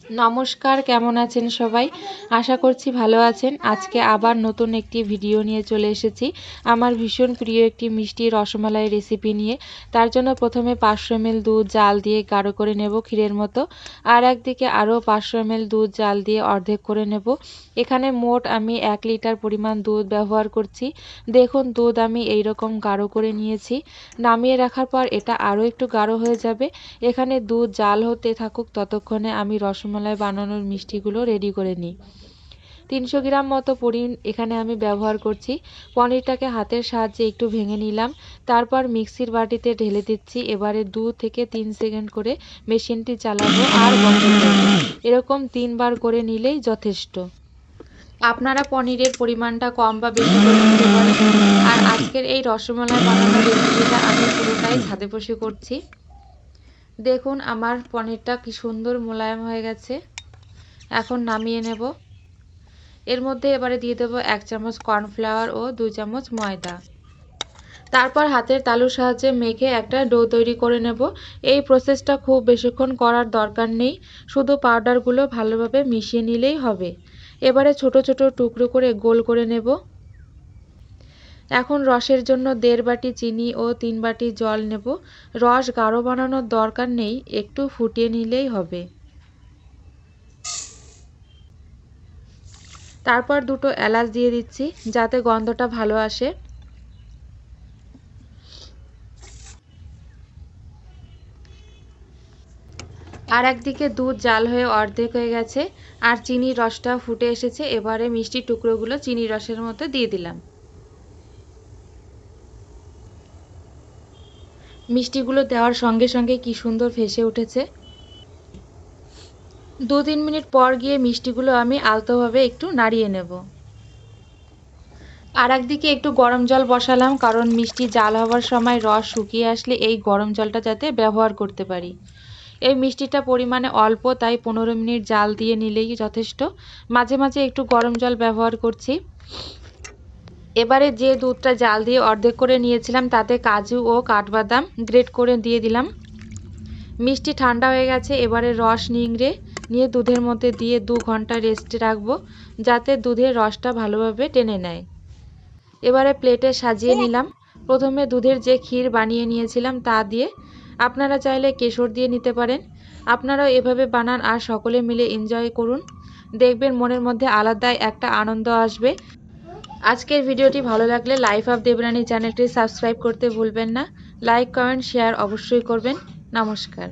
নমস্কার, কেমন আছেন সবাই? আশা করছি ভালো আছেন। আজকে আবার নতুন একটি ভিডিও নিয়ে চলে এসেছি আমার ভীষণ প্রিয় একটি মিষ্টি রসমালাই রেসিপি নিয়ে। তার জন্য প্রথমে 500 ml দুধ জাল দিয়ে গাঢ় করে নেব ক্ষীরের মতো। আর একদিকে আরও 500 ml দুধ জাল দিয়ে অর্ধেক করে নেব। এখানে মোট আমি 1 লিটার পরিমাণ দুধ ব্যবহার করছি। দেখুন দুধ আমি এইরকম গাঢ় করে নিয়েছি। নামিয়ে রাখার পর এটা আরও একটু গাঢ় হয়ে যাবে। এখানে দুধ জাল হতে থাকুক, ততক্ষণে আমি রসমালাই বানানোর মিষ্টিগুলো রেডি করে নিই। 300 গ্রাম মতো পনির এখানে আমি ব্যবহার করছি। পনিরটাকে হাতের সাহায্যে একটু ভেঙে নিলাম, তারপর মিক্সির বাটিতে ঢেলে দিচ্ছি। এবারে 2 থেকে 3 সেকেন্ড করে মেশিনটি চালাবো আর বন্ধ করব। এরকম 3 বার করে নিলেই যথেষ্ট। আপনারা পনিরের পরিমাণটা কম বা বেশি করে নিতে পারেন। আর আজকের এই রসমালাই বানানোর রেসিপিটা আমি পুরোটাই ছাদে বসে করছি। দেখুন আমার পনিরটা কি সুন্দর মোলায়েম হয়ে গেছে। এখন নামিয়ে নেব। এর মধ্যে এবারে দিয়ে দেবো 1 চামচ কর্নফ্লাওয়ার ও 2 চামচ ময়দা। তারপর হাতের তালুর সাহায্যে মেখে একটা ডো তৈরি করে নেব। এই প্রসেসটা খুব বেশিক্ষণ করার দরকার নেই, শুধু পাউডারগুলো ভালোভাবে মিশিয়ে নিলেই হবে। এবারে ছোট ছোট টুকরো করে গোল করে নেব। এখন রসের জন্য 1.5 বাটি চিনি ও 3 বাটি জল নেব। রস গাঢ় বানানোর দরকার নেই, একটু ফুটিয়ে নিলেই হবে। তারপর 2টো এলাচ দিয়ে দিচ্ছি যাতে গন্ধটা ভালো আসে। আর একদিকে দুধ জাল হয়ে অর্ধেক হয়ে গেছে আর চিনির রসটা ফুটে এসেছে। এবারে মিষ্টির টুকরোগুলো চিনির রসের মধ্যে দিয়ে দিলাম। মিষ্টিগুলো দেওয়ার সঙ্গে সঙ্গে কি সুন্দর ভেসে উঠেছে। 2-3 মিনিট পর গিয়ে মিষ্টিগুলো আমি আলতোভাবে একটু নাড়িয়ে নেব। আর একদিকে একটু গরম জল বসালাম, কারণ মিষ্টি জাল হওয়ার সময় রস শুকিয়ে আসলে এই গরম জলটা যাতে ব্যবহার করতে পারি। এই মিষ্টিটা পরিমাণে অল্প, তাই 15 মিনিট জাল দিয়ে নিলেই যথেষ্ট। মাঝে মাঝে একটু গরম জল ব্যবহার করছি। এবারে যে দুধটা জাল দিয়ে অর্ধেক করে নিয়েছিলাম তাতে কাজু ও কাঠবাদাম গ্রেট করে দিয়ে দিলাম। মিষ্টি ঠান্ডা হয়ে গেছে। এবারে রস নিয়ে দুধের মধ্যে দিয়ে 2 ঘন্টা রেস্টে রাখবো, যাতে দুধের রসটা ভালোভাবে টেনে নেয়। এবারে প্লেটে সাজিয়ে নিলাম। প্রথমে দুধের যে ক্ষীর বানিয়ে নিয়েছিলাম তা দিয়ে, আপনারা চাইলে কেশর দিয়ে নিতে পারেন। আপনারাও এভাবে বানান আর সকলে মিলে এনজয় করুন। দেখবেন মনের মধ্যে আলাদাই একটা আনন্দ আসবে। আজকের ভিডিওটি ভালো লাগলে লাইফ অফ দেবরানী চ্যানেলটি সাবস্ক্রাইব করতে ভুলবেন না। লাইক, কমেন্ট, শেয়ার অবশ্যই করবেন। নমস্কার।